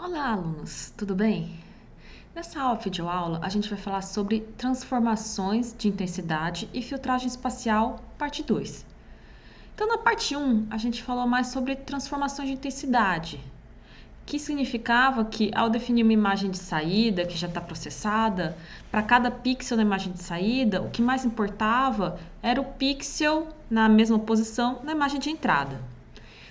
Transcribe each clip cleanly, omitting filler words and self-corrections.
Olá, alunos, tudo bem? Nessa aula videoaula, a gente vai falar sobre transformações de intensidade e filtragem espacial, parte 2. Então, na parte 1, a gente falou mais sobre transformações de intensidade, que significava que, ao definir uma imagem de saída que já está processada, para cada pixel da imagem de saída, o que mais importava era o pixel na mesma posição na imagem de entrada.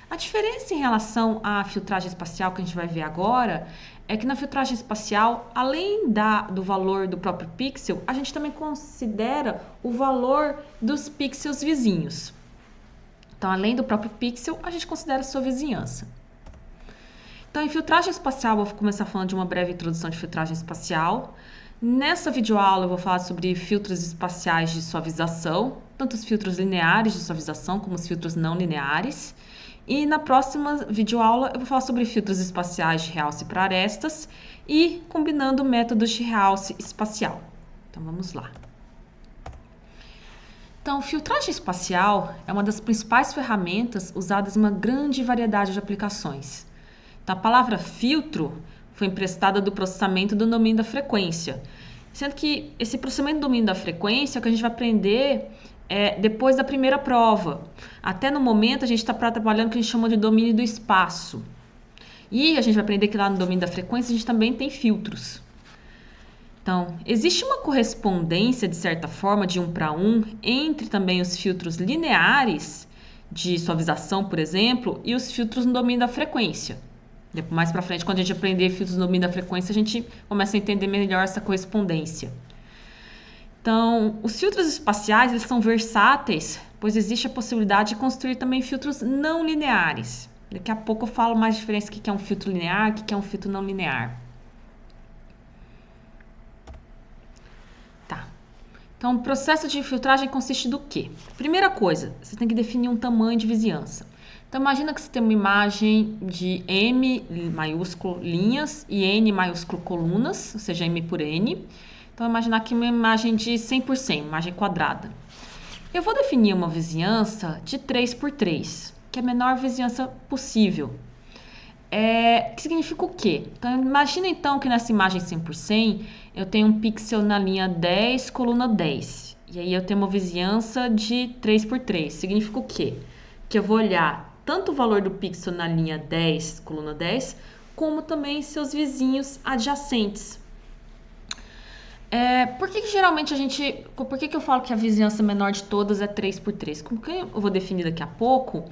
A diferença em relação à filtragem espacial que a gente vai ver agora é que na filtragem espacial, além do valor do próprio pixel, a gente também considera o valor dos pixels vizinhos. Então, além do próprio pixel, a gente considera a sua vizinhança. Então, em filtragem espacial, eu vou começar falando de uma breve introdução de filtragem espacial. Nessa videoaula, eu vou falar sobre filtros espaciais de suavização, tanto os filtros lineares de suavização como os filtros não lineares. E na próxima videoaula eu vou falar sobre filtros espaciais de realce para arestas e combinando métodos de realce espacial. Então vamos lá. Então, filtragem espacial é uma das principais ferramentas usadas em uma grande variedade de aplicações. Então, a palavra filtro foi emprestada do processamento do domínio da frequência, sendo que esse processamento do domínio da frequência é o que a gente vai aprender depois da primeira prova. Até no momento a gente está trabalhando o que a gente chama de domínio do espaço. E a gente vai aprender que lá no domínio da frequência a gente também tem filtros. Então, existe uma correspondência, de certa forma, de 1 para 1, entre também os filtros lineares de suavização, por exemplo, e os filtros no domínio da frequência. Mais para frente, quando a gente aprender filtros no domínio da frequência, a gente começa a entender melhor essa correspondência. Então, os filtros espaciais eles são versáteis, pois existe a possibilidade de construir também filtros não lineares. Daqui a pouco eu falo mais diferença do que é um filtro linear e o que é um filtro não linear. Tá. Então, o processo de filtragem consiste do quê? Primeira coisa, você tem que definir um tamanho de vizinhança. Então, imagina que você tem uma imagem de M maiúsculo linhas e N maiúsculo colunas, ou seja, M por N. Então, imaginar aqui uma imagem de 100 por 100, imagem quadrada. Eu vou definir uma vizinhança de 3 por 3, que é a menor vizinhança possível. Que significa o quê? Então, imagina então que nessa imagem 100 por 100, eu tenho um pixel na linha 10, coluna 10. E aí eu tenho uma vizinhança de 3 por 3. Significa o quê? Que eu vou olhar tanto o valor do pixel na linha 10, coluna 10, como também seus vizinhos adjacentes. Por que geralmente por que eu falo que a vizinhança menor de todas é 3 por 3? Como que eu vou definir daqui a pouco,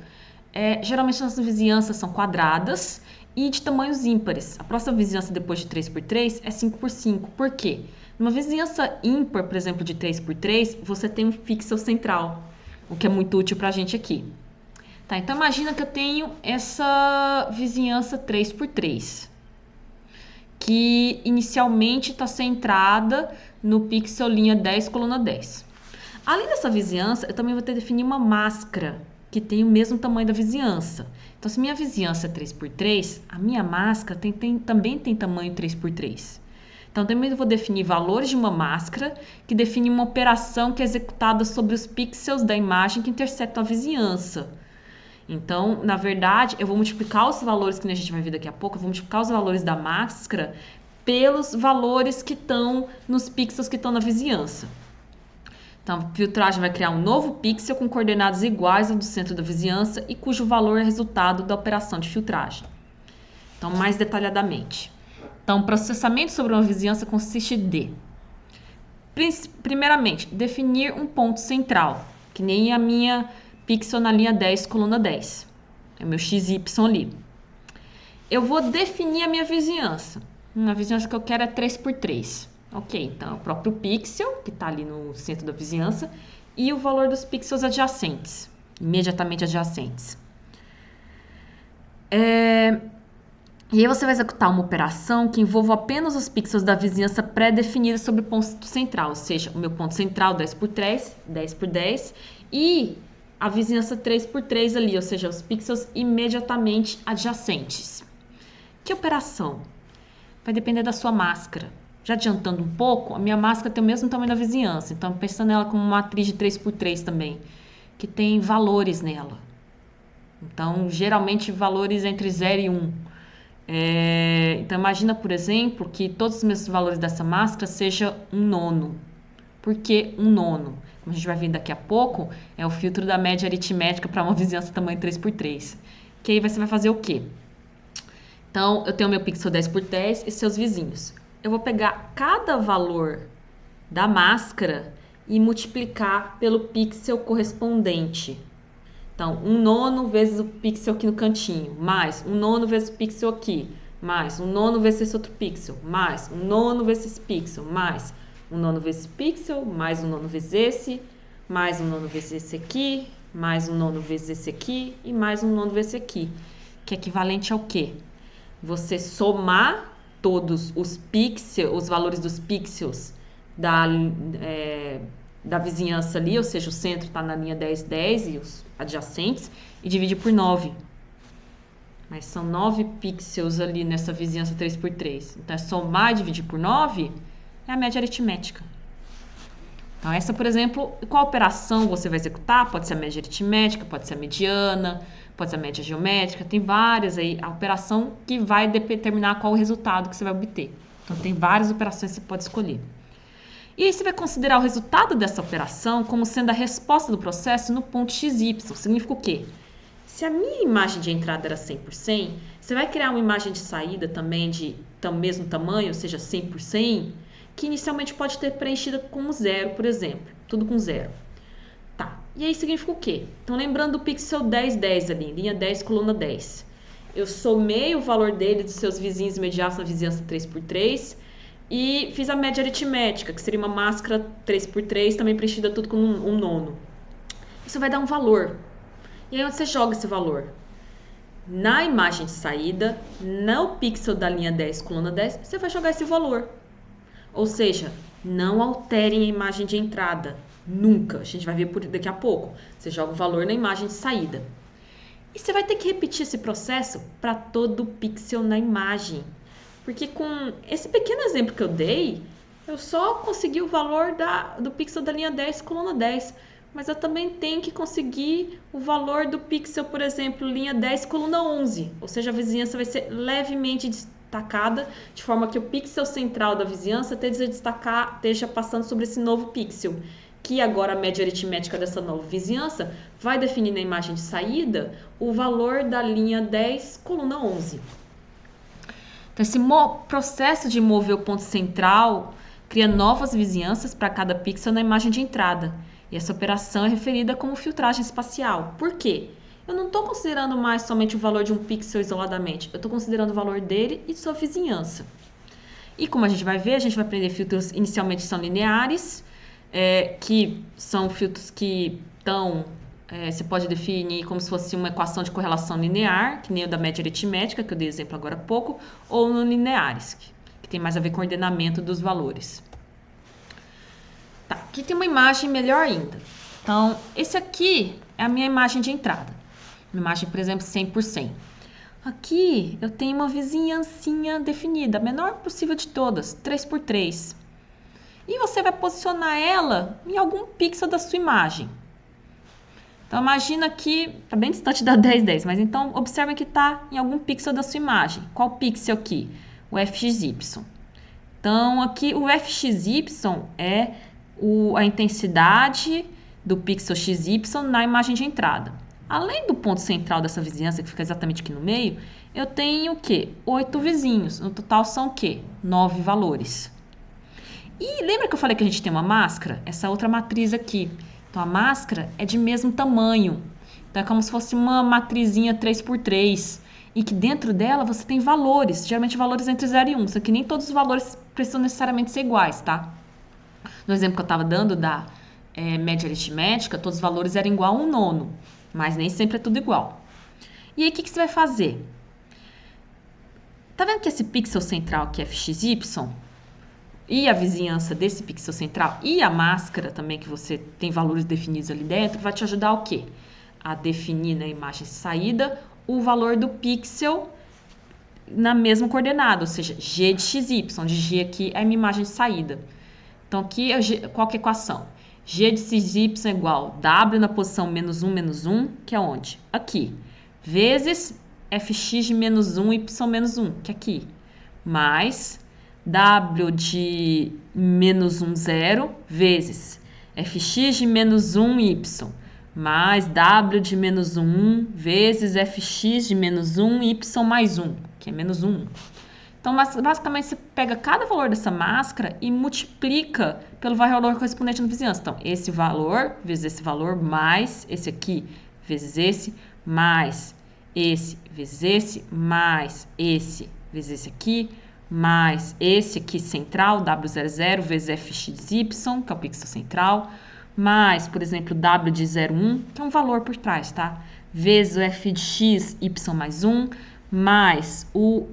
geralmente nossas vizinhanças são quadradas e de tamanhos ímpares. A próxima vizinhança depois de 3 por 3 é 5 por 5. Por quê? Numa vizinhança ímpar, por exemplo, de 3 por 3, você tem um pixel central, o que é muito útil pra gente aqui. Tá, então imagina que eu tenho essa vizinhança 3 por 3. Que inicialmente está centrada no pixel linha 10, coluna 10. Além dessa vizinhança, eu também vou ter que definir uma máscara que tem o mesmo tamanho da vizinhança. Então, se minha vizinhança é 3 por 3, a minha máscara também tem tamanho 3 por 3. Então, também eu vou definir valores de uma máscara que define uma operação que é executada sobre os pixels da imagem que intersectam a vizinhança. Então, na verdade, eu vou multiplicar os valores que a gente vai ver daqui a pouco, eu vou multiplicar os valores da máscara pelos valores que estão nos pixels que estão na vizinhança. Então, a filtragem vai criar um novo pixel com coordenadas iguais ao do centro da vizinhança e cujo valor é resultado da operação de filtragem. Então, mais detalhadamente. Então, o processamento sobre uma vizinhança consiste de, primeiramente, definir um ponto central, que nem a minha pixel na linha 10, coluna 10. É o meu XY ali. Eu vou definir a minha vizinhança. A vizinhança que eu quero é 3 por 3. Ok, então é o próprio pixel, que está ali no centro da vizinhança, e o valor dos pixels adjacentes, imediatamente adjacentes. E aí você vai executar uma operação que envolva apenas os pixels da vizinhança pré-definida sobre o ponto central, ou seja, o meu ponto central 10 por 3, 10 por 10, e a vizinhança 3 por 3 ali, ou seja, os pixels imediatamente adjacentes. Que operação? Vai depender da sua máscara. Já adiantando um pouco, a minha máscara tem o mesmo tamanho da vizinhança, então pensando nela como uma matriz de 3 por 3 também, que tem valores nela. Então, geralmente valores entre 0 e 1. Então, imagina, por exemplo, que todos os meus valores dessa máscara seja 1/9. Por que 1/9? Como a gente vai ver daqui a pouco, é o filtro da média aritmética para uma vizinhança tamanho 3x3. Que aí você vai fazer o quê? Então, eu tenho meu pixel 10x10 e seus vizinhos. Eu vou pegar cada valor da máscara e multiplicar pelo pixel correspondente. Então, 1/9 vezes o pixel aqui no cantinho, mais 1/9 vezes o pixel aqui, mais 1/9 vezes esse outro pixel, mais 1/9 vezes esse pixel, mais 1/9 vezes esse pixel, mais 1/9 vezes esse, mais 1/9 vezes esse aqui, mais 1/9 vezes esse aqui e mais 1/9 vezes esse aqui, que é equivalente ao quê? Você somar todos os pixels, os valores dos pixels da vizinhança ali, ou seja, o centro está na linha 10, 10 e os adjacentes, e dividir por 9. Mas são 9 pixels ali nessa vizinhança 3x3. Então, é somar e dividir por 9 é a média aritmética. Então, essa, por exemplo, qual operação você vai executar? Pode ser a média aritmética, pode ser a mediana, pode ser a média geométrica, tem várias aí, a operação que vai determinar qual o resultado que você vai obter. Então, tem várias operações que você pode escolher. E aí você vai considerar o resultado dessa operação como sendo a resposta do processo no ponto XY. Significa o quê? Se a minha imagem de entrada era 100 por 100, você vai criar uma imagem de saída também de mesmo tamanho, ou seja, 100 por 100, que inicialmente pode ter preenchida com 0, por exemplo. Tudo com 0. Tá. E aí significa o quê? Então, lembrando do pixel 10, 10 ali, linha 10, coluna 10. Eu somei o valor dele dos seus vizinhos imediatos na vizinhança 3x3 e fiz a média aritmética, que seria uma máscara 3x3, também preenchida tudo com 1/9. Isso vai dar um valor. E aí onde você joga esse valor? Na imagem de saída, no pixel da linha 10, coluna 10, você vai jogar esse valor. Ou seja, não alterem a imagem de entrada. Nunca. A gente vai ver daqui a pouco. Você joga o valor na imagem de saída. E você vai ter que repetir esse processo para todo pixel na imagem. Porque com esse pequeno exemplo que eu dei, eu só consegui o valor do pixel da linha 10, coluna 10. Mas eu também tenho que conseguir o valor do pixel, por exemplo, linha 10, coluna 11. Ou seja, a vizinhança vai ser levemente destacada, de forma que o pixel central da vizinhança esteja passando sobre esse novo pixel. Que agora a média aritmética dessa nova vizinhança vai definir na imagem de saída o valor da linha 10, coluna 11. Então, esse processo de mover o ponto central cria novas vizinhanças para cada pixel na imagem de entrada. E essa operação é referida como filtragem espacial. Por quê? Eu não estou considerando mais somente o valor de um pixel isoladamente. Eu estou considerando o valor dele e de sua vizinhança. E como a gente vai ver, a gente vai aprender filtros inicialmente são lineares, que são filtros que estão... você pode definir como se fosse uma equação de correlação linear, que nem o da média aritmética, que eu dei exemplo agora há pouco, ou não lineares, que tem mais a ver com o ordenamento dos valores. Tá, aqui tem uma imagem melhor ainda. Então, esse aqui é a minha imagem de entrada. Uma imagem, por exemplo, 100 por 100. Aqui eu tenho uma vizinhancinha definida, a menor possível de todas, 3x3. E você vai posicionar ela em algum pixel da sua imagem. Então, imagina que está bem distante da 10, 10, mas então observe que está em algum pixel da sua imagem. Qual pixel aqui? O FXY. Então, aqui o FXY é a intensidade do pixel XY na imagem de entrada. Além do ponto central dessa vizinhança, que fica exatamente aqui no meio, eu tenho o quê? 8 vizinhos. No total são o quê? 9 valores. E lembra que eu falei que a gente tem uma máscara? Essa outra matriz aqui. Então, a máscara é de mesmo tamanho. Então, é como se fosse uma matrizinha 3x3. E que dentro dela você tem valores. Geralmente valores entre 0 e 1. Só que nem todos os valores precisam necessariamente ser iguais, tá? No exemplo que eu estava dando da média aritmética, todos os valores eram igual a 1/9. Mas nem sempre é tudo igual. E aí, o que você vai fazer? Tá vendo que esse pixel central aqui é FXY? E a vizinhança desse pixel central e a máscara também, que você tem valores definidos ali dentro, vai te ajudar o quê? A definir na imagem de saída o valor do pixel na mesma coordenada, ou seja, g de xy, onde g aqui é a minha imagem de saída. Então, aqui, qual que é a equação? G de xy igual w na posição -1, -1, que é onde? Aqui. Vezes fx de menos 1, y menos 1, que é aqui, mais w de menos 1, 0, vezes fx de menos 1, y, mais w de menos 1 vezes fx de menos 1, y mais 1, que é menos 1. Então, basicamente, você pega cada valor dessa máscara e multiplica pelo valor correspondente na vizinhança. Então, esse valor vezes esse valor, mais esse aqui vezes esse, mais esse vezes esse, mais esse vezes esse aqui, mais esse aqui central, W00 vezes fxy, que é o pixel central, mais, por exemplo, W de 0,1, que é um valor por trás, tá? Vezes o f de x, y mais 1, mais o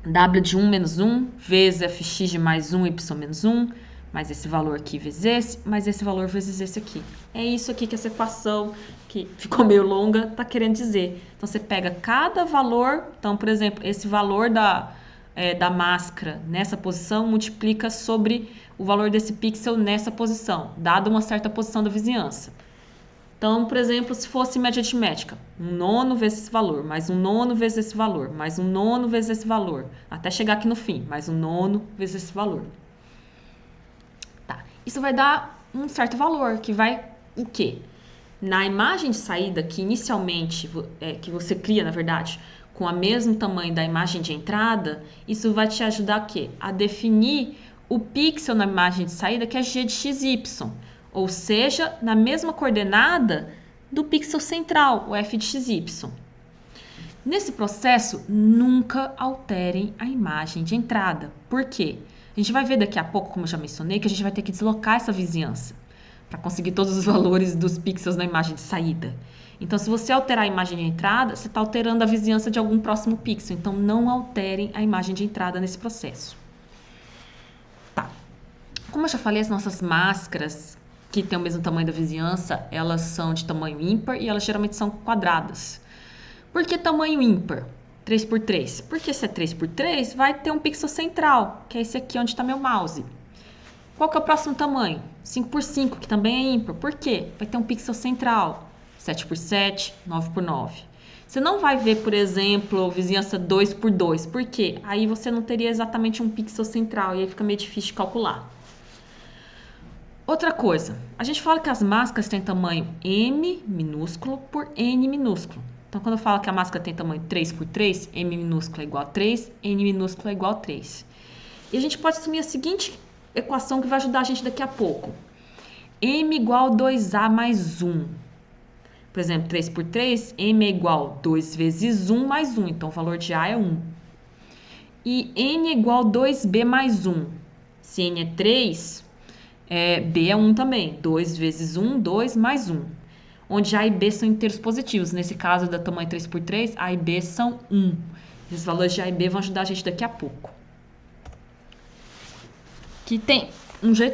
W de 1 menos 1, vezes fx de mais 1, y menos 1, mais esse valor aqui vezes esse, mais esse valor vezes esse aqui. É isso aqui que essa equação, que ficou meio longa, está querendo dizer. Então, você pega cada valor, então, por exemplo, esse valor da máscara nessa posição multiplica sobre o valor desse pixel nessa posição, dada uma certa posição da vizinhança. Então, por exemplo, se fosse média aritmética, 1/9 vezes esse valor, mais 1/9 vezes esse valor, mais 1/9 vezes esse valor, até chegar aqui no fim, mais 1/9 vezes esse valor. Tá. Isso vai dar um certo valor, que vai o quê? Na imagem de saída, que inicialmente, que você cria, na verdade, com o mesmo tamanho da imagem de entrada, isso vai te ajudar a quê? A definir o pixel na imagem de saída, que é g de xy. Ou seja, na mesma coordenada do pixel central, o f de xy. Nesse processo, nunca alterem a imagem de entrada. Por quê? A gente vai ver daqui a pouco, como eu já mencionei, que a gente vai ter que deslocar essa vizinhança para conseguir todos os valores dos pixels na imagem de saída. Então, se você alterar a imagem de entrada, você está alterando a vizinhança de algum próximo pixel. Então, não alterem a imagem de entrada nesse processo. Tá. Como eu já falei, as nossas máscaras que tem o mesmo tamanho da vizinhança, elas são de tamanho ímpar e elas geralmente são quadradas. Por que tamanho ímpar? 3x3. Porque se é 3x3, vai ter um pixel central, que é esse aqui onde está meu mouse. Qual que é o próximo tamanho? 5x5, que também é ímpar. Por quê? Vai ter um pixel central. 7x7, 9x9. Você não vai ver, por exemplo, vizinhança 2x2. Por quê? Aí você não teria exatamente um pixel central e aí fica meio difícil de calcular. Outra coisa, a gente fala que as máscaras têm tamanho M minúsculo por N minúsculo. Então, quando eu falo que a máscara tem tamanho 3x3, M minúsculo é igual a 3, N minúsculo é igual a 3. E a gente pode assumir a seguinte equação que vai ajudar a gente daqui a pouco. M igual a 2A mais 1. Por exemplo, 3x3, M é igual a 2 vezes 1 mais 1. Então, o valor de A é 1. E N é igual a 2B mais 1. Se N é 3... B é 1 também, 2 vezes 1, 2 mais 1. Onde A e B são inteiros positivos. Nesse caso, da tamanho 3x3, A e B são 1. Esses valores de A e B vão ajudar a gente daqui a pouco. Que tem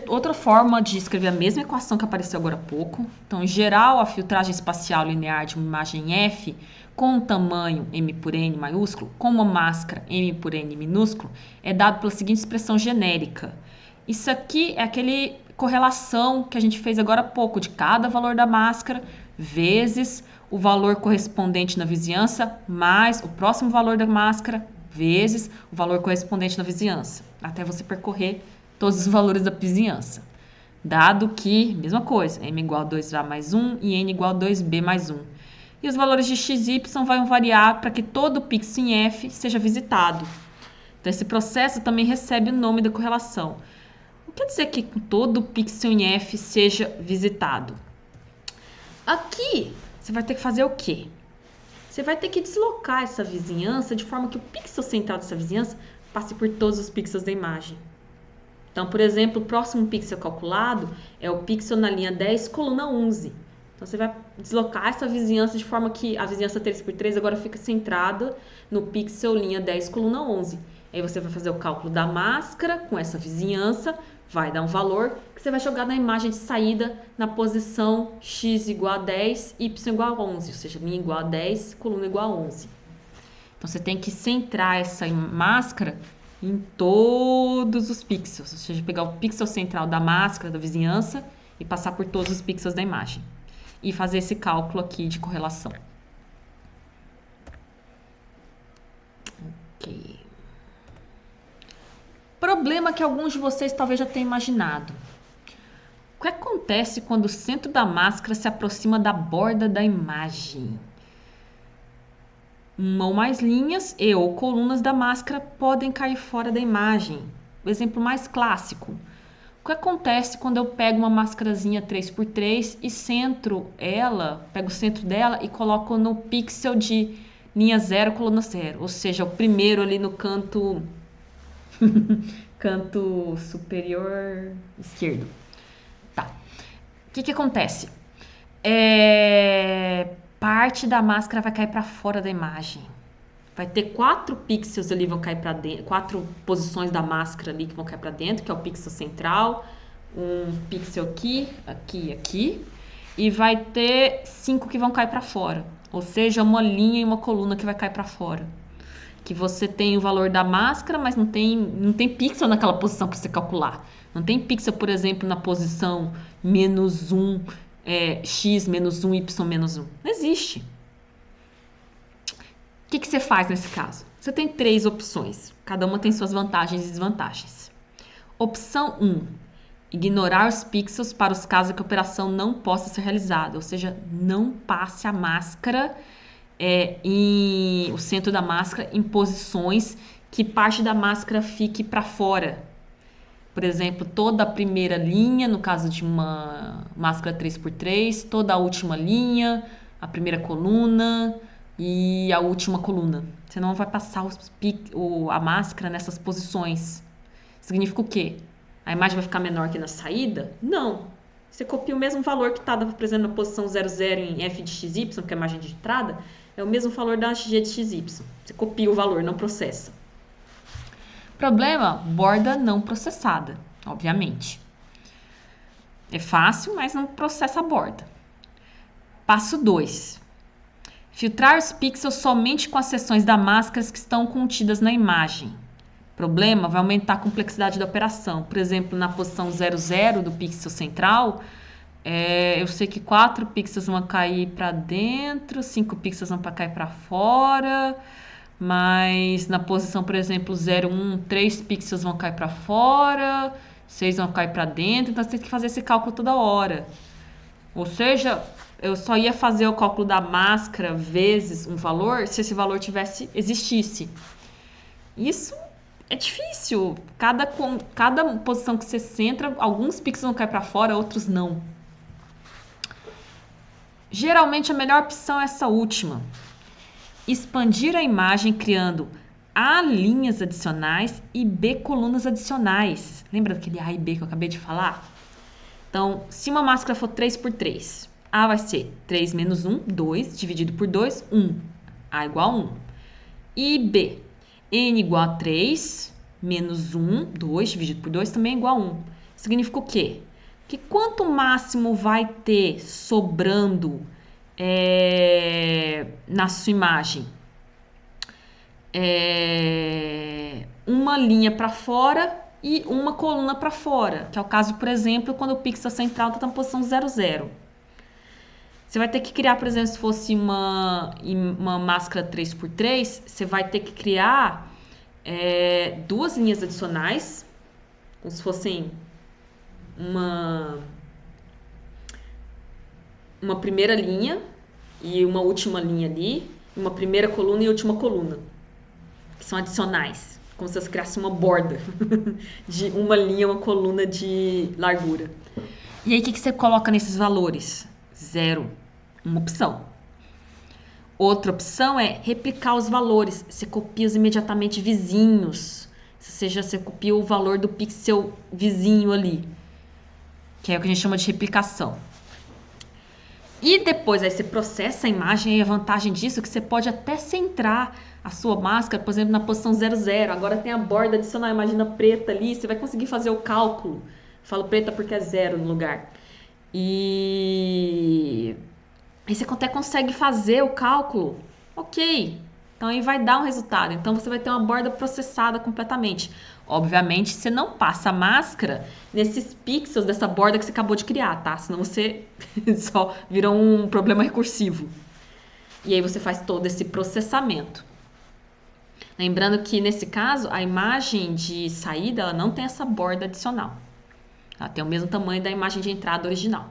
outra forma de escrever a mesma equação que apareceu agora há pouco. Então, em geral, a filtragem espacial linear de uma imagem F com tamanho M por N maiúsculo, com uma máscara M por N minúsculo, é dado pela seguinte expressão genérica. Isso aqui é aquele correlação que a gente fez agora há pouco, de cada valor da máscara vezes o valor correspondente na vizinhança, mais o próximo valor da máscara, vezes o valor correspondente na vizinhança, até você percorrer todos os valores da vizinhança. Dado que, mesma coisa, M igual a 2A mais 1 e N igual a 2B mais 1. E os valores de x e y vão variar para que todo pixel em F seja visitado. Então, esse processo também recebe o nome da correlação. Quer dizer que todo pixel em F seja visitado. Aqui, você vai ter que fazer o quê? Você vai ter que deslocar essa vizinhança de forma que o pixel central dessa vizinhança passe por todos os pixels da imagem. Então, por exemplo, o próximo pixel calculado é o pixel na linha 10, coluna 11. Então, você vai deslocar essa vizinhança de forma que a vizinhança 3x3 agora fica centrada no pixel linha 10, coluna 11. Aí você vai fazer o cálculo da máscara com essa vizinhança, vai dar um valor que você vai jogar na imagem de saída na posição x igual a 10, y igual a 11, ou seja, linha igual a 10, coluna igual a 11. Então, você tem que centrar essa máscara em todos os pixels, ou seja, pegar o pixel central da máscara da vizinhança e passar por todos os pixels da imagem. E fazer esse cálculo aqui de correlação. Problema que alguns de vocês talvez já tenham imaginado. O que acontece quando o centro da máscara se aproxima da borda da imagem? Uma ou mais linhas e ou colunas da máscara podem cair fora da imagem. O exemplo mais clássico. O que acontece quando eu pego uma máscarazinha 3x3 e centro ela, pego o centro dela e coloco no pixel de linha 0, coluna 0, ou seja, o primeiro ali no canto canto superior esquerdo. Tá. O que acontece? Parte da máscara vai cair para fora da imagem. Vai ter 4 pixels ali vão cair para dentro, 4 posições da máscara ali que vão cair para dentro, que é o pixel central, um pixel aqui, aqui, aqui, e vai ter 5 que vão cair para fora, ou seja, uma linha e uma coluna que vai cair para fora. Que você tem o valor da máscara, mas não tem pixel naquela posição para você calcular. Não tem pixel, por exemplo, na posição -1, x menos 1, y menos 1. Não existe. O que você faz nesse caso? Você tem 3 opções. Cada uma tem suas vantagens e desvantagens. Opção 1. Ignorar os pixels para os casos em que a operação não possa ser realizada. Ou seja, não passe a máscara o centro da máscara em posições que parte da máscara fique para fora. Por exemplo, toda a primeira linha, no caso de uma máscara 3x3, toda a última linha, a primeira coluna e a última coluna. Você não vai passar a máscara nessas posições. Significa o quê? A imagem vai ficar menor que na saída? Não. Você copia o mesmo valor que estava apresentando na posição 00 em f de xy, que é a imagem de entrada, é o mesmo valor da g de xy. Você copia o valor, não processa. Problema, borda não processada, obviamente. É fácil, mas não processa a borda. Passo 2. Filtrar os pixels somente com as seções da máscara que estão contidas na imagem. Problema, vai aumentar a complexidade da operação. Por exemplo, na posição 00 do pixel central, eu sei que 4 pixels vão cair para dentro, 5 pixels vão cair para fora, mas na posição, por exemplo, 01, 3 pixels vão cair para fora, 6 vão cair para dentro, então você tem que fazer esse cálculo toda hora. Ou seja, eu só ia fazer o cálculo da máscara vezes um valor se esse valor existisse. Isso é difícil. Cada posição que você centra, alguns pixels vão cair para fora, outros não. Geralmente a melhor opção é essa última. Expandir a imagem criando A linhas adicionais e B colunas adicionais. Lembra daquele A e B que eu acabei de falar? Então, se uma máscara for 3x3, A vai ser 3 menos 1, 2, dividido por 2, 1. A igual a 1. E B, N igual a 3, menos 1, 2, dividido por 2, também é igual a 1. Significa o quê? Que quanto máximo vai ter sobrando na sua imagem? Uma linha para fora e uma coluna para fora, que é o caso, por exemplo, quando o pixel central está na posição 00. Você vai ter que criar, por exemplo, se fosse uma máscara 3x3, você vai ter que criar 2 linhas adicionais, como se fossem uma primeira linha e uma última linha ali, uma primeira coluna e última coluna, que são adicionais, como se você criasse uma borda de uma linha, uma coluna de largura. E aí, o que você coloca nesses valores? 0, uma opção. Outra opção é replicar os valores. Você copia os imediatamente vizinhos. Ou seja, você copia o valor do pixel vizinho ali, que é o que a gente chama de replicação. E depois aí você processa a imagem, e a vantagem disso é que você pode até centrar a sua máscara, por exemplo, na posição 00. Agora tem a borda adicional, imagina preta ali, você vai conseguir fazer o cálculo. Falo preta porque é 0 no lugar. E aí você até consegue fazer o cálculo. Ok, então aí vai dar um resultado. Então você vai ter uma borda processada completamente. Obviamente, você não passa a máscara nesses pixels dessa borda que você acabou de criar, tá? Senão você só vira um problema recursivo. E aí você faz todo esse processamento. Lembrando que, nesse caso, a imagem de saída ela não tem essa borda adicional. Ela tem o mesmo tamanho da imagem de entrada original.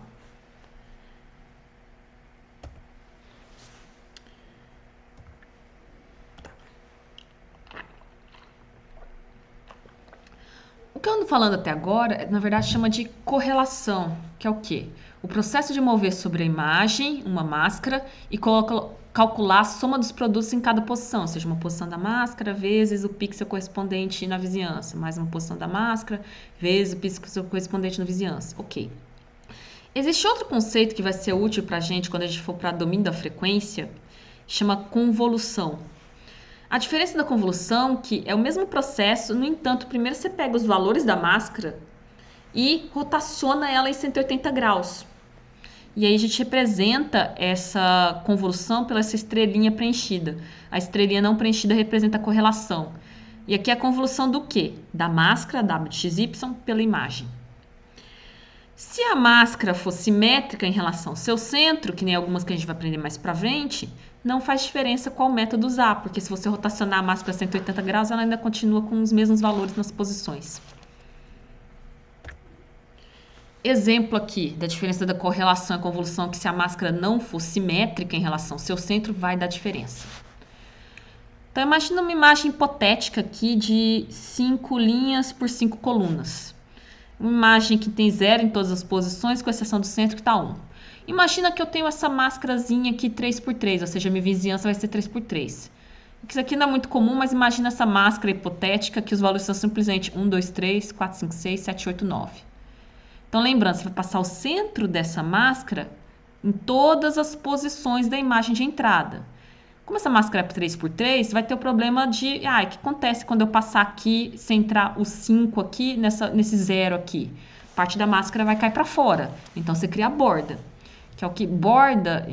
O que eu ando falando até agora, na verdade, chama de correlação, que é o quê? O processo de mover sobre a imagem uma máscara e calcular a soma dos produtos em cada posição, ou seja, uma posição da máscara vezes o pixel correspondente na vizinhança, mais uma posição da máscara vezes o pixel correspondente na vizinhança. Ok. Existe outro conceito que vai ser útil para a gente quando a gente for para domínio da frequência, chama convolução. A diferença da convolução que é o mesmo processo, no entanto, primeiro você pega os valores da máscara e rotaciona ela em 180 graus. E aí a gente representa essa convolução pela essa estrelinha preenchida. A estrelinha não preenchida representa a correlação. E aqui é a convolução do quê? Da máscara, W de XY, pela imagem. Se a máscara for simétrica em relação ao seu centro, que nem algumas que a gente vai aprender mais pra frente, não faz diferença qual método usar, porque se você rotacionar a máscara a 180 graus, ela ainda continua com os mesmos valores nas posições. Exemplo aqui da diferença da correlação e convolução, que se a máscara não for simétrica em relação ao seu centro, vai dar diferença. Então, imagina uma imagem hipotética aqui de 5 linhas por 5 colunas. Uma imagem que tem 0 em todas as posições, com exceção do centro que está 1. Imagina que eu tenho essa máscarazinha aqui 3x3, ou seja, a minha vizinhança vai ser 3x3. Isso aqui não é muito comum, mas imagina essa máscara hipotética que os valores são simplesmente 1, 2, 3, 4, 5, 6, 7, 8, 9. Então, lembrando, você vai passar o centro dessa máscara em todas as posições da imagem de entrada. Como essa máscara é 3x3, vai ter o problema de... o que acontece quando eu passar aqui, centrar o 5 aqui, nesse 0 aqui? Parte da máscara vai cair para fora. Então, você cria a borda. Que é o que borda,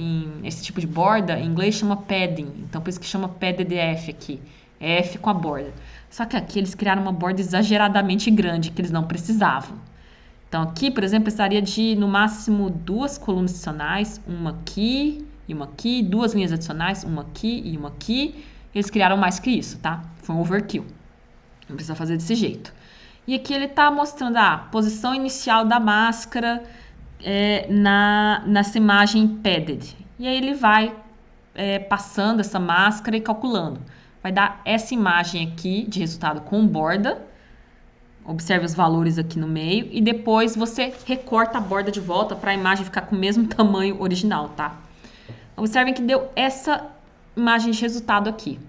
esse tipo de borda, em inglês chama padding. Então, por isso que chama padded F aqui. F com a borda. Só que aqui eles criaram uma borda exageradamente grande, que eles não precisavam. Então, aqui, por exemplo, precisaria de, no máximo, 2 colunas adicionais, uma aqui e uma aqui, 2 linhas adicionais, uma aqui e uma aqui. Eles criaram mais que isso, tá? Foi um overkill. Não precisa fazer desse jeito. E aqui ele está mostrando a posição inicial da máscara nessa imagem padded. E aí ele vai passando essa máscara e calculando. Vai dar essa imagem aqui de resultado com borda. Observe os valores aqui no meio e depois você recorta a borda de volta para a imagem ficar com o mesmo tamanho original, tá? Observem que deu essa imagem de resultado aqui.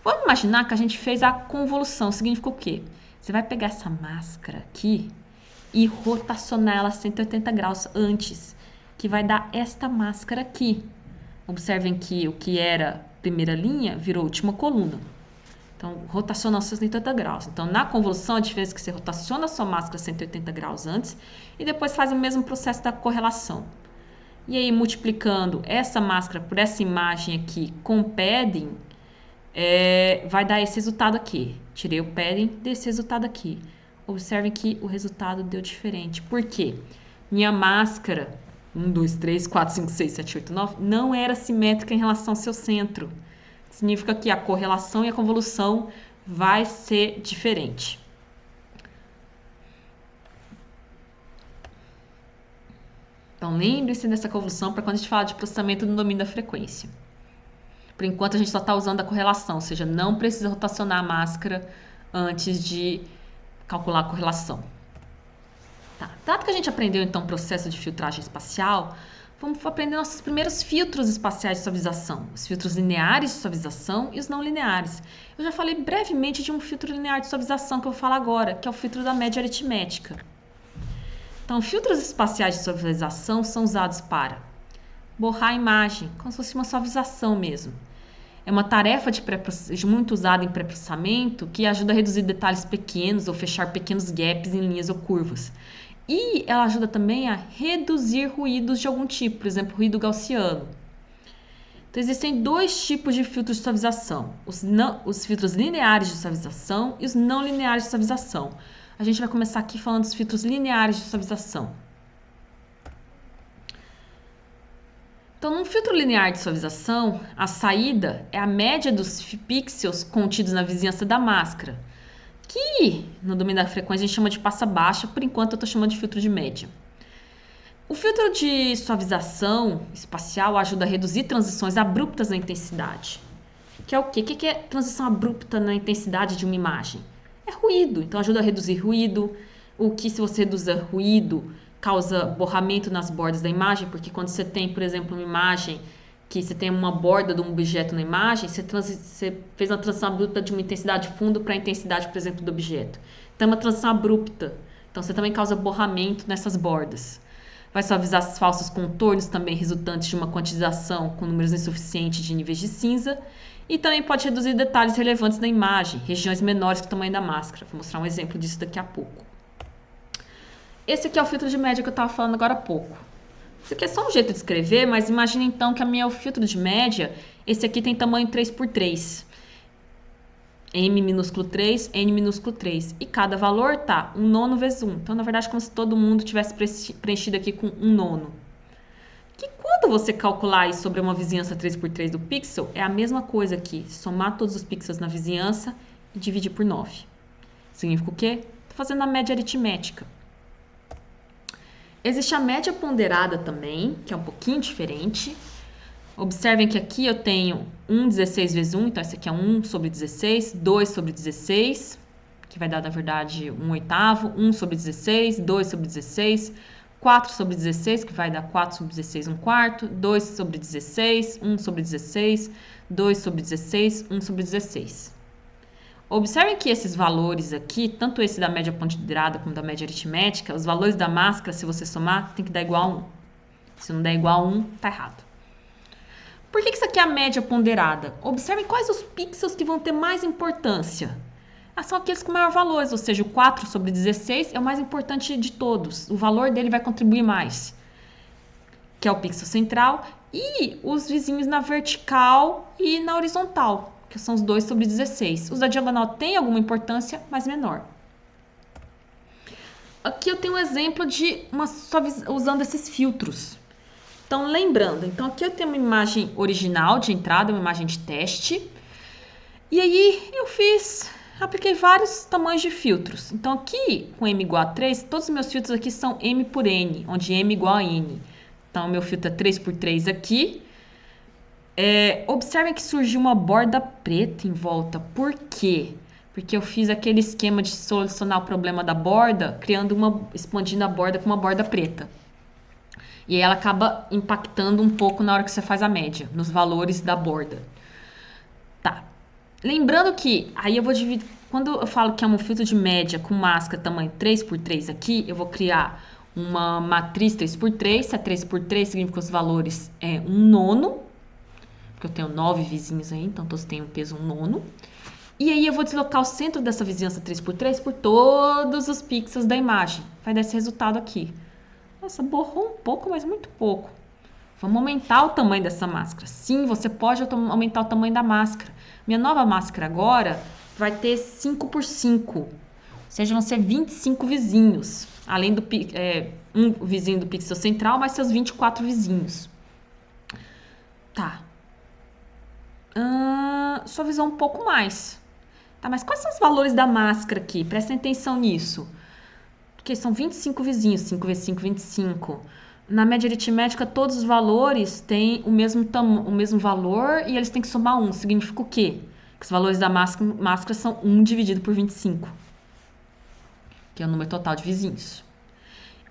Vamos imaginar que a gente fez a convolução. Significa o quê? Você vai pegar essa máscara aqui e rotacionar ela a 180 graus antes, que vai dar esta máscara aqui. Observem que o que era primeira linha virou última coluna. Então, rotaciona a 180 graus. Então, na convolução, a diferença é que você rotaciona a sua máscara a 180 graus antes e depois faz o mesmo processo da correlação. E aí, multiplicando essa máscara por essa imagem aqui com padding, vai dar esse resultado aqui. Tirei o padding desse resultado aqui. Observem que o resultado deu diferente. Por quê? Minha máscara, 1, 2, 3, 4, 5, 6, 7, 8, 9, não era simétrica em relação ao seu centro. Significa que a correlação e a convolução vai ser diferente. Então, lembre-se dessa convolução para quando a gente fala de processamento no domínio da frequência. Por enquanto, a gente só está usando a correlação, ou seja, não precisa rotacionar a máscara antes de calcular a correlação. Tá. Dado que a gente aprendeu, então, o processo de filtragem espacial, vamos aprender nossos primeiros filtros espaciais de suavização, os filtros lineares de suavização e os não lineares. Eu já falei brevemente de um filtro linear de suavização que eu vou falar agora, que é o filtro da média aritmética. Então, filtros espaciais de suavização são usados para borrar a imagem, como se fosse uma suavização mesmo. É uma tarefa muito usada em pré-processamento que ajuda a reduzir detalhes pequenos ou fechar pequenos gaps em linhas ou curvas. E ela ajuda também a reduzir ruídos de algum tipo, por exemplo, ruído gaussiano. Então, existem 2 tipos de filtros de suavização: os filtros lineares de suavização e os não lineares de suavização. A gente vai começar aqui falando dos filtros lineares de suavização. Então, num filtro linear de suavização, a saída é a média dos pixels contidos na vizinhança da máscara, que no domínio da frequência a gente chama de passa baixa, por enquanto eu estou chamando de filtro de média. O filtro de suavização espacial ajuda a reduzir transições abruptas na intensidade. Que é o quê? O que é transição abrupta na intensidade de uma imagem? É ruído, então ajuda a reduzir ruído. O que, se você reduzir ruído, causa borramento nas bordas da imagem, porque quando você tem, por exemplo, uma imagem que você tem uma borda de um objeto na imagem, você fez uma transição abrupta de uma intensidade fundo para a intensidade, por exemplo, do objeto. Então é uma transição abrupta. Então você também causa borramento nessas bordas. Vai suavizar os falsos contornos, também resultantes de uma quantização com números insuficientes de níveis de cinza. E também pode reduzir detalhes relevantes da imagem, regiões menores que o tamanho da máscara. Vou mostrar um exemplo disso daqui a pouco. Esse aqui é o filtro de média que eu estava falando agora há pouco. Isso aqui é só um jeito de escrever, mas imagine então que a minha é o filtro de média. Esse aqui tem tamanho 3x3. M minúsculo 3, N minúsculo 3. E cada valor tá 1/9 vezes 1. Então, na verdade, é como se todo mundo tivesse preenchido aqui com 1/9. Que quando você calcular isso sobre uma vizinhança 3x3 do pixel, é a mesma coisa aqui. Somar todos os pixels na vizinhança e dividir por 9. Significa o quê? Estou fazendo a média aritmética. Existe a média ponderada também, que é um pouquinho diferente. Observem que aqui eu tenho 1/16 vezes 1, então esse aqui é 1/16, 2/16, que vai dar, na verdade, 1/8, 1/16, 2/16, 4/16, que vai dar 4/16, 1/4, 2/16, 1/16, 2/16, 1/16. Observem que esses valores aqui, tanto esse da média ponderada como da média aritmética, os valores da máscara, se você somar, tem que dar igual a 1. Se não der igual a 1, tá errado. Por que isso aqui é a média ponderada? Observem quais os pixels que vão ter mais importância. São aqueles com maior valores, ou seja, o 4/16 é o mais importante de todos. O valor dele vai contribuir mais, que é o pixel central, e os vizinhos na vertical e na horizontal, que são os 2/16. Os da diagonal têm alguma importância, mas menor. Aqui eu tenho um exemplo de usando esses filtros. Então, lembrando, aqui eu tenho uma imagem original de entrada, uma imagem de teste. E aí eu apliquei vários tamanhos de filtros. Então, aqui com M igual a 3, todos os meus filtros aqui são M por N, onde M igual a N. Então, meu filtro é 3x3 aqui. Observem que surgiu uma borda preta em volta. Por quê? Porque eu fiz aquele esquema de solucionar o problema da borda, expandindo a borda com uma borda preta. E aí ela acaba impactando um pouco na hora que você faz a média, nos valores da borda. Tá. Lembrando que, aí eu vou dividir, quando eu falo que é um filtro de média com máscara tamanho 3x3 aqui, eu vou criar uma matriz 3x3. Se é 3x3, significa que os valores é 1/9, porque eu tenho 9 vizinhos aí, então todos têm um peso 1/9. E aí eu vou deslocar o centro dessa vizinhança 3x3 por todos os pixels da imagem. Vai dar esse resultado aqui. Nossa, borrou um pouco, mas muito pouco. Vamos aumentar o tamanho dessa máscara. Sim, você pode aumentar o tamanho da máscara. Minha nova máscara agora vai ter 5x5. Ou seja, vão ser 25 vizinhos. Além do um vizinho do pixel central, mais seus 24 vizinhos. Tá. Suavizou um pouco mais. Tá, mas quais são os valores da máscara aqui? Prestem atenção nisso. Porque são 25 vizinhos, 5 vezes 5, 25. Na média aritmética, todos os valores têm o mesmo valor e eles têm que somar 1. Significa o quê? Que os valores da máscara são 1 dividido por 25, que é o número total de vizinhos.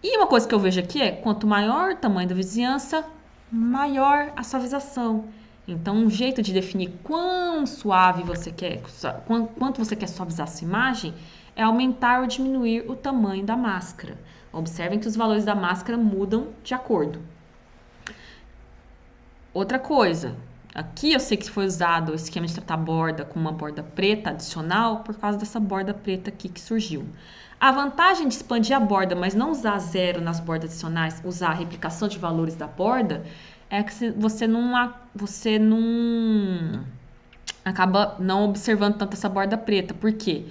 E uma coisa que eu vejo aqui é, quanto maior o tamanho da vizinhança, maior a suavização. Então, um jeito de definir quanto você quer suavizar essa imagem é aumentar ou diminuir o tamanho da máscara. Observem que os valores da máscara mudam de acordo. Outra coisa, aqui eu sei que foi usado o esquema de tratar a borda com uma borda preta adicional por causa dessa borda preta aqui que surgiu. A vantagem de expandir a borda, mas não usar zero nas bordas adicionais, usar a replicação de valores da borda, é que você não acaba não observando tanto essa borda preta. Por quê?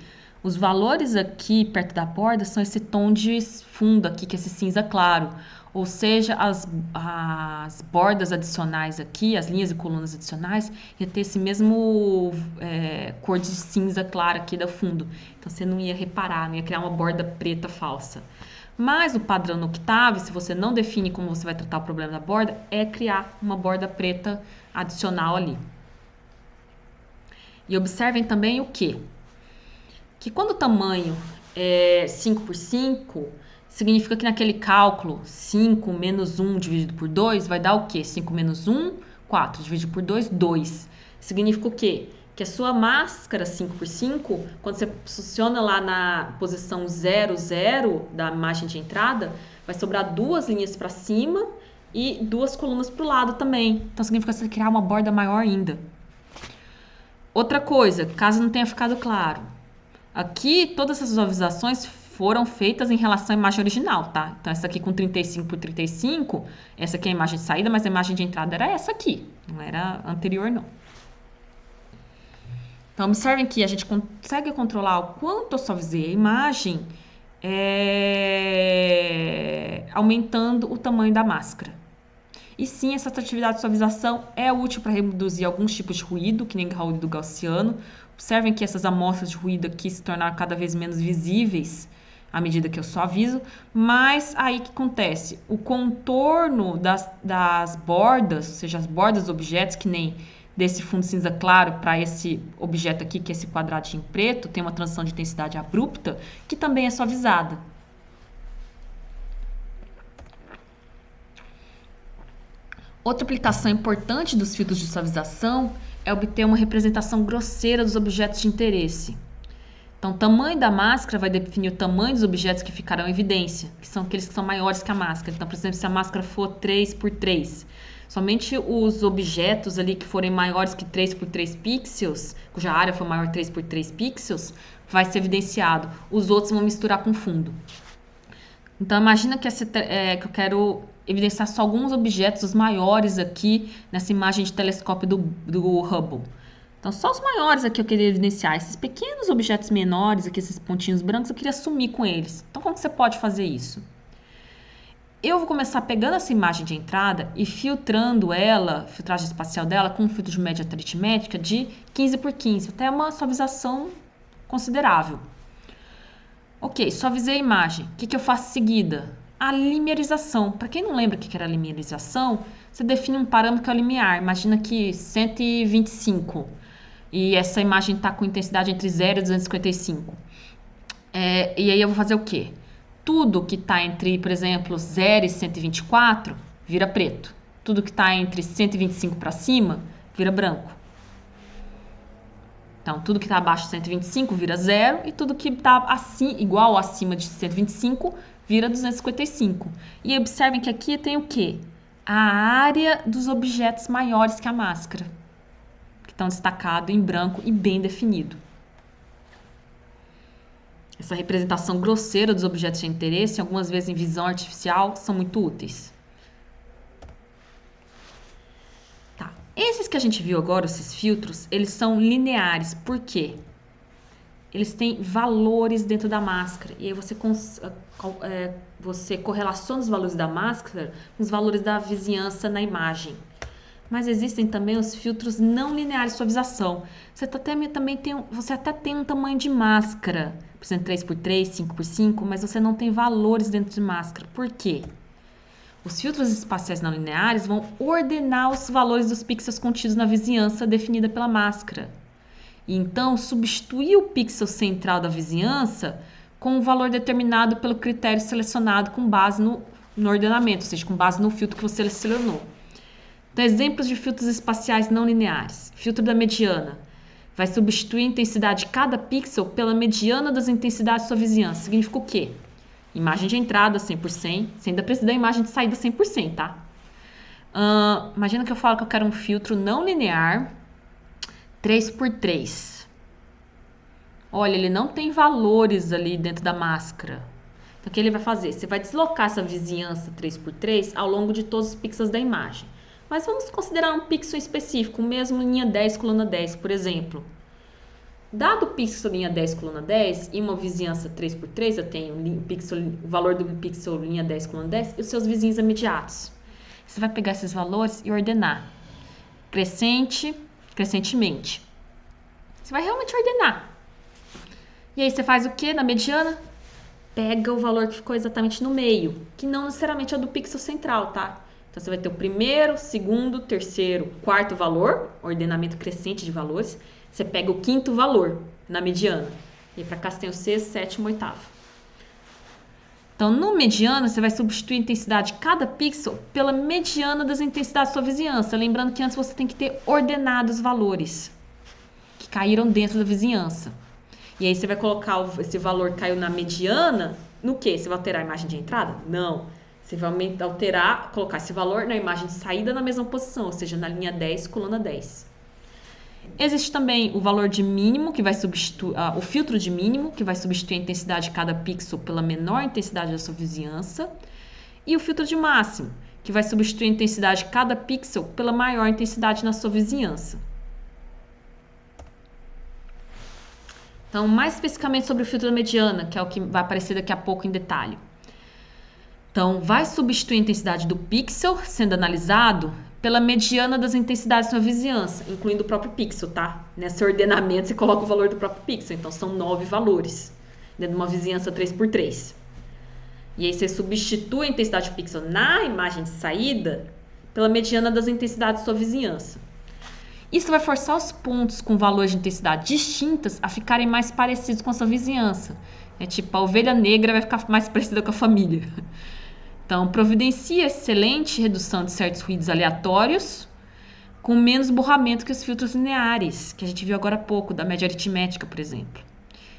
Os valores aqui perto da borda são esse tom de fundo aqui, que é esse cinza claro. Ou seja, as bordas adicionais aqui, as linhas e colunas adicionais, ia ter esse mesmo cor de cinza clara aqui do fundo. Então você não ia reparar, não ia criar uma borda preta falsa. Mas o padrão no Octave, se você não define como você vai tratar o problema da borda, é criar uma borda preta adicional ali. E observem também o quê? Que quando o tamanho é 5 por 5, significa que naquele cálculo 5 menos 1 dividido por 2 vai dar o quê? 5 menos 1, 4, dividido por 2, 2. Significa o quê? Que a sua máscara 5 por 5, quando você posiciona lá na posição 0, 0 da imagem de entrada, vai sobrar duas linhas para cima e duas colunas para o lado também. Então significa que você criar uma borda maior ainda. Outra coisa, caso não tenha ficado claro, aqui todas essas visualizações foram feitas em relação à imagem original, tá? Então essa aqui com 35 por 35, essa aqui é a imagem de saída, mas a imagem de entrada era essa aqui, não era anterior não. Então observem que a gente consegue controlar o quanto eu suavizei a imagem aumentando o tamanho da máscara. E sim, essa atividade de suavização é útil para reduzir alguns tipos de ruído, que nem o ruído gaussiano. Observem que essas amostras de ruído aqui se tornaram cada vez menos visíveis à medida que eu suavizo, mas aí o que acontece? O contorno das bordas, ou seja, as bordas dos objetos, que nem desse fundo cinza claro para esse objeto aqui, que é esse quadradinho preto, tem uma transição de intensidade abrupta, que também é suavizada. Outra aplicação importante dos filtros de suavização é obter uma representação grosseira dos objetos de interesse. Então, o tamanho da máscara vai definir o tamanho dos objetos que ficarão em evidência, que são aqueles que são maiores que a máscara. Então, por exemplo, se a máscara for 3 por 3, somente os objetos ali que forem maiores que 3 por 3 pixels, cuja área for maior que 3 por 3 pixels, vai ser evidenciado. Os outros vão misturar com fundo. Então, imagina que eu quero evidenciar só alguns objetos, os maiores aqui, nessa imagem de telescópio do Hubble. Então, só os maiores aqui eu queria evidenciar. Esses pequenos objetos menores, aqui esses pontinhos brancos, eu queria sumir com eles. Então, como que você pode fazer isso? Eu vou começar pegando essa imagem de entrada e filtrando ela, filtragem espacial dela, com um filtro de média aritmética de 15 por 15, até uma suavização considerável. Ok, suavizei a imagem. O que eu faço em seguida? A linearização. Para quem não lembra o que era linearização, você define um parâmetro que é o limiar. Imagina que 125 e essa imagem está com intensidade entre 0 e 255. E aí eu vou fazer o quê? Tudo que está entre, por exemplo, 0 e 124 vira preto. Tudo que está entre 125 para cima vira branco. Então, tudo que está abaixo de 125 vira 0 e tudo que está assim, igual ou acima de 125 vira 255. E observem que aqui tem o quê? A área dos objetos maiores que a máscara, que estão destacados em branco e bem definido. Essa representação grosseira dos objetos de interesse, algumas vezes em visão artificial, são muito úteis. Esses que a gente viu agora, esses filtros, eles são lineares. Por quê? Eles têm valores dentro da máscara. E aí você correlaciona os valores da máscara com os valores da vizinhança na imagem. Mas existem também os filtros não lineares de suavização. Você até tem um tamanho de máscara, por exemplo, 3x3, 5x5, mas você não tem valores dentro de máscara. Por quê? Os filtros espaciais não lineares vão ordenar os valores dos pixels contidos na vizinhança definida pela máscara. E então, substituir o pixel central da vizinhança com um valor determinado pelo critério selecionado com base no ordenamento, ou seja, com base no filtro que você selecionou. Então, exemplos de filtros espaciais não lineares. Filtro da mediana. Vai substituir a intensidade de cada pixel pela mediana das intensidades de sua vizinhança. Significa o quê? Imagem de entrada 100%, você ainda precisa da imagem de saída 100%, tá? Imagina que eu falo que eu quero um filtro não linear 3x3. Olha, ele não tem valores ali dentro da máscara. Então, o que ele vai fazer? Você vai deslocar essa vizinhança 3x3 ao longo de todos os pixels da imagem. Mas vamos considerar um pixel específico, mesmo linha 10, coluna 10, por exemplo. Dado o pixel linha 10, coluna 10 e uma vizinhança 3x3, eu tenho o valor do pixel linha 10, coluna 10 e os seus vizinhos imediatos. Você vai pegar esses valores e ordenar crescentemente. Você vai realmente ordenar. E aí você faz o que na mediana? Pega o valor que ficou exatamente no meio, que não necessariamente é o do pixel central, tá? Então você vai ter o primeiro, segundo, terceiro, quarto valor, ordenamento crescente de valores. Você pega o quinto valor na mediana. E para cá você tem o sexto, sétimo, oitavo. Então, no mediano, você vai substituir a intensidade de cada pixel pela mediana das intensidades da sua vizinhança. Lembrando que antes você tem que ter ordenado os valores que caíram dentro da vizinhança. E aí você vai colocar esse valor que caiu na mediana, no quê? Você vai alterar a imagem de entrada? Não. Você vai colocar esse valor na imagem de saída na mesma posição, ou seja, na linha 10, coluna 10. Existe também o valor de mínimo, que vai substituir o filtro de mínimo, que vai substituir a intensidade de cada pixel pela menor intensidade da sua vizinhança, e o filtro de máximo, que vai substituir a intensidade de cada pixel pela maior intensidade na sua vizinhança. Então, mais especificamente sobre o filtro da mediana, que é o que vai aparecer daqui a pouco em detalhe. Então, vai substituir a intensidade do pixel sendo analisado pela mediana das intensidades da sua vizinhança, incluindo o próprio pixel, tá? Nesse ordenamento, você coloca o valor do próprio pixel. Então, são 9 valores dentro de uma vizinhança 3x3. E aí, você substitui a intensidade do pixel na imagem de saída pela mediana das intensidades da sua vizinhança. Isso vai forçar os pontos com valores de intensidade distintas a ficarem mais parecidos com a sua vizinhança. É tipo, a ovelha negra vai ficar mais parecida com a família. Então, providencia excelente redução de certos ruídos aleatórios, com menos borramento que os filtros lineares, que a gente viu agora há pouco, da média aritmética, por exemplo.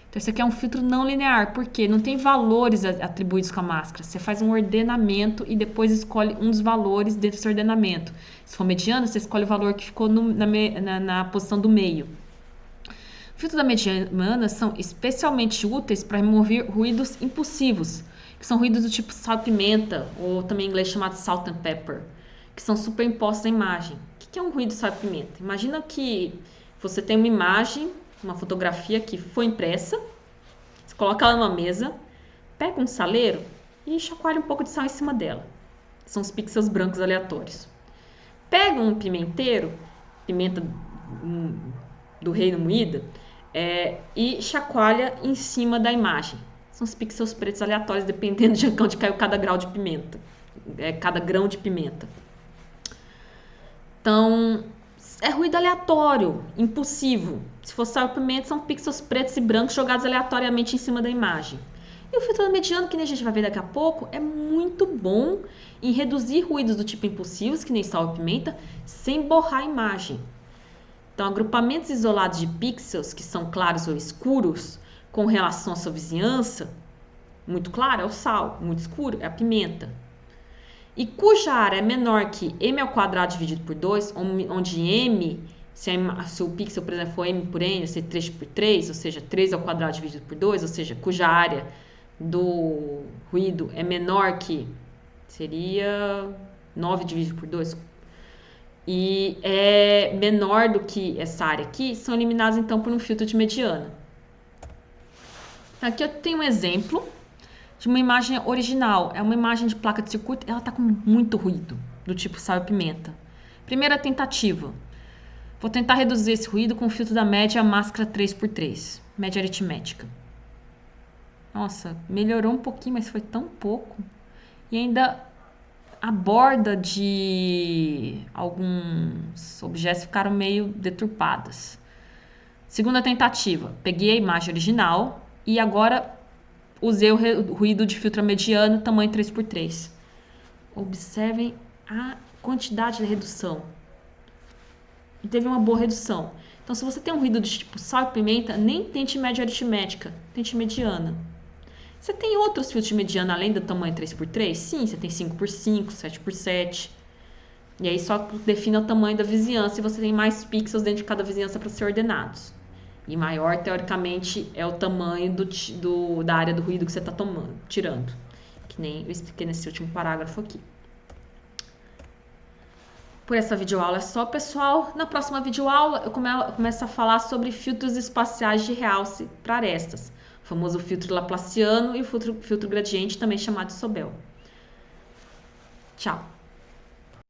Então, esse aqui é um filtro não linear, porque não tem valores atribuídos com a máscara. Você faz um ordenamento e depois escolhe um dos valores dentro desse ordenamento. Se for mediano, você escolhe o valor que ficou na posição do meio. Os filtros da mediana são especialmente úteis para remover ruídos impulsivos, que são ruídos do tipo sal e pimenta, ou também em inglês chamado salt and pepper, que são superimpostos à imagem. O que é um ruído sal e pimenta? Imagina que você tem uma imagem, uma fotografia que foi impressa, você coloca ela numa mesa, pega um saleiro e chacoalha um pouco de sal em cima dela. São os pixels brancos aleatórios. Pega um pimenteiro, pimenta do reino moída, e chacoalha em cima da imagem. São os pixels pretos aleatórios, dependendo de onde caiu cada grau de pimenta. Cada grão de pimenta. Então, é ruído aleatório, impulsivo. Se for sal e pimenta, são pixels pretos e brancos jogados aleatoriamente em cima da imagem. E o filtro mediano, que nem a gente vai ver daqui a pouco, é muito bom em reduzir ruídos do tipo impulsivos, que nem sal e pimenta, sem borrar a imagem. Então, agrupamentos isolados de pixels, que são claros ou escuros, com relação à sua vizinhança, muito claro é o sal, muito escuro é a pimenta. E cuja área é menor que m ao quadrado dividido por 2, onde m, se o pixel, por exemplo, for m por n, vai ser 3 por 3, ou seja, 3 ao quadrado dividido por 2, ou seja, cuja área do ruído é menor que, seria 9 dividido por 2, e é menor do que essa área aqui, são eliminados então por um filtro de mediana. Aqui eu tenho um exemplo de uma imagem original. É uma imagem de placa de circuito, ela está com muito ruído, do tipo sal e pimenta. Primeira tentativa. Vou tentar reduzir esse ruído com o filtro da média máscara 3x3, média aritmética. Nossa, melhorou um pouquinho, mas foi tão pouco. E ainda a borda de alguns objetos ficaram meio deturpadas. Segunda tentativa. Peguei a imagem original e agora usei o ruído de filtro mediano, tamanho 3x3. Observem a quantidade de redução. E teve uma boa redução. Então, se você tem um ruído de tipo sal e pimenta, nem tente média aritmética, tente mediana. Você tem outros filtros de mediana além do tamanho 3x3? Sim, você tem 5x5, 7x7. E aí só defina o tamanho da vizinhança e você tem mais pixels dentro de cada vizinhança para ser ordenados. E maior, teoricamente, é o tamanho da área do ruído que você está tirando. Que nem eu expliquei nesse último parágrafo aqui. Por essa videoaula é só, pessoal. Na próxima videoaula eu começo a falar sobre filtros espaciais de realce para arestas, o famoso filtro laplaciano e o filtro gradiente, também chamado de Sobel. Tchau!